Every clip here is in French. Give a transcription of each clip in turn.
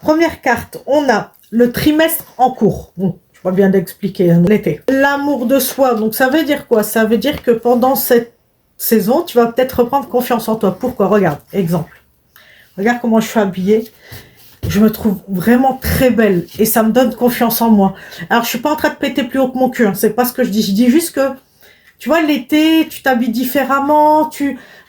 première carte, on a le trimestre en cours. Bon, je vois bien d'expliquer, hein, l'été. L'amour de soi, donc ça veut dire quoi? Ça veut dire que pendant cette saison, tu vas peut-être reprendre confiance en toi. Pourquoi? Regarde, exemple. Regarde comment je suis habillée. Je me trouve vraiment très belle et ça me donne confiance en moi. Alors, je suis pas en train de péter plus haut que mon cul, hein, c'est pas ce que je dis. Je dis juste que, tu vois, l'été, tu t'habilles différemment,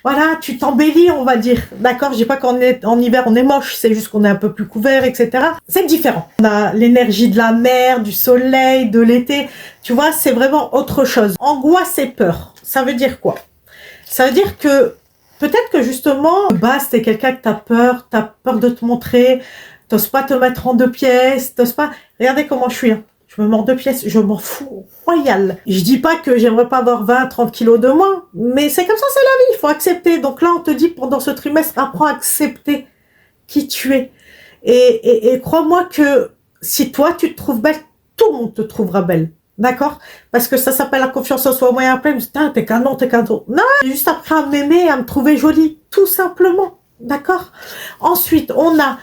voilà, tu t'embellis, on va dire. D'accord? Je dis pas qu'en hiver, on est moche, c'est juste qu'on est un peu plus couvert, etc. C'est différent. On a l'énergie de la mer, du soleil, de l'été. Tu vois, c'est vraiment autre chose. Angoisse et peur. Ça veut dire quoi? Ça veut dire que peut-être que justement, de base, t'es quelqu'un que t'as peur de te montrer, t'oses pas te mettre en deux pièces, t'oses pas... Regardez comment je suis, hein. Je me mets en deux pièces, je m'en fous, royal. Je dis pas que j'aimerais pas avoir 20, 30 kilos de moins, mais c'est comme ça, c'est la vie, il faut accepter. Donc là, on te dit, pendant ce trimestre, apprends à accepter qui tu es. Et crois-moi que si toi, tu te trouves belle, tout le monde te trouvera belle. D'accord? Parce que ça s'appelle la confiance en soi. Moi, après, je me dis, t'es qu'un nom, t'es qu'un nom. Non, j'ai juste appris à m'aimer, à me trouver jolie, tout simplement. D'accord? Ensuite, on a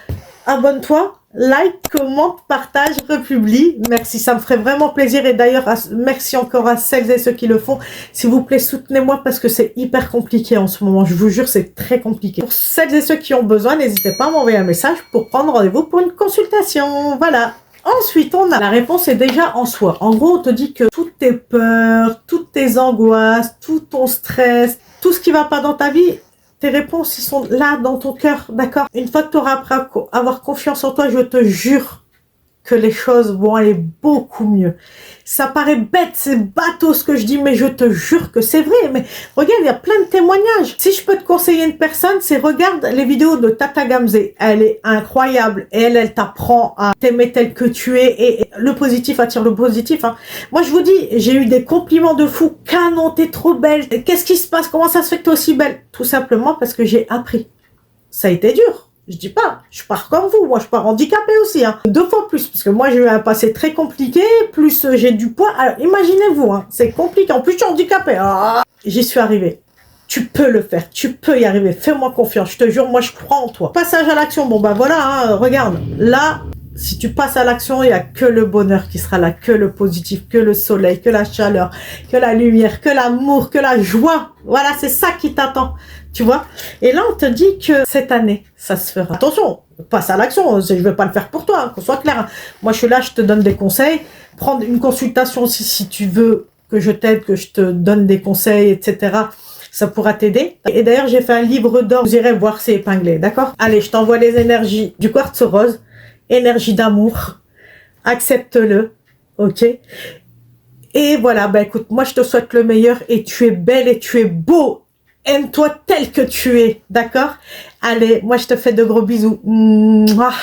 abonne-toi, like, commente, partage, republie. Merci, ça me ferait vraiment plaisir. Et d'ailleurs, merci encore à celles et ceux qui le font. S'il vous plaît, soutenez-moi parce que c'est hyper compliqué en ce moment. Je vous jure, c'est très compliqué. Pour celles et ceux qui ont besoin, n'hésitez pas à m'envoyer un message pour prendre rendez-vous pour une consultation. Voilà. Ensuite, on a la réponse est déjà en soi. En gros, on te dit que toutes tes peurs, toutes tes angoisses, tout ton stress, tout ce qui va pas dans ta vie, tes réponses, ils sont là dans ton cœur, d'accord? Une fois que tu auras appris à avoir confiance en toi, je te jure que les choses vont aller beaucoup mieux. Ça paraît bête, c'est bateau ce que je dis, mais je te jure que c'est vrai. Mais regarde, il y a plein de témoignages. Si je peux te conseiller une personne, c'est regarde les vidéos de Tata Gamze. Elle est incroyable. Et elle t'apprend à t'aimer tel que tu es. Et le positif attire le positif. Hein. Moi, je vous dis, j'ai eu des compliments de fou. Canon, t'es trop belle. Qu'est-ce qui se passe? Comment ça se fait que t'es aussi belle? Tout simplement parce que j'ai appris. Ça a été dur. Je dis pas, je pars comme vous, moi je pars handicapée aussi, hein. 2 fois plus, parce que moi j'ai eu un passé très compliqué, plus j'ai du poids, alors imaginez-vous, hein, c'est compliqué, en plus je suis handicapée, j'y suis arrivée. Tu peux le faire, tu peux y arriver, fais-moi confiance, je te jure, moi je crois en toi. Passage à l'action, bon bah voilà, hein, regarde, là, si tu passes à l'action, il n'y a que le bonheur qui sera là, que le positif, que le soleil, que la chaleur, que la lumière, que l'amour, que la joie, voilà, c'est ça qui t'attend. Tu vois? Et là, on te dit que cette année, ça se fera. Attention, passe à l'action. Je vais pas le faire pour toi, hein, qu'on soit clair. Hein. Moi, je suis là, je te donne des conseils. Prendre une consultation aussi, si tu veux que je t'aide, que je te donne des conseils, etc. Ça pourra t'aider. Et d'ailleurs, j'ai fait un livre d'or. Vous irez voir, c'est épinglé, d'accord? Allez, je t'envoie les énergies du quartz rose. Énergie d'amour. Accepte-le, ok? Et voilà, bah écoute, moi, je te souhaite le meilleur. Et tu es belle et tu es beau. Aime-toi tel que tu es, d'accord? Allez, moi je te fais de gros bisous. Mouah.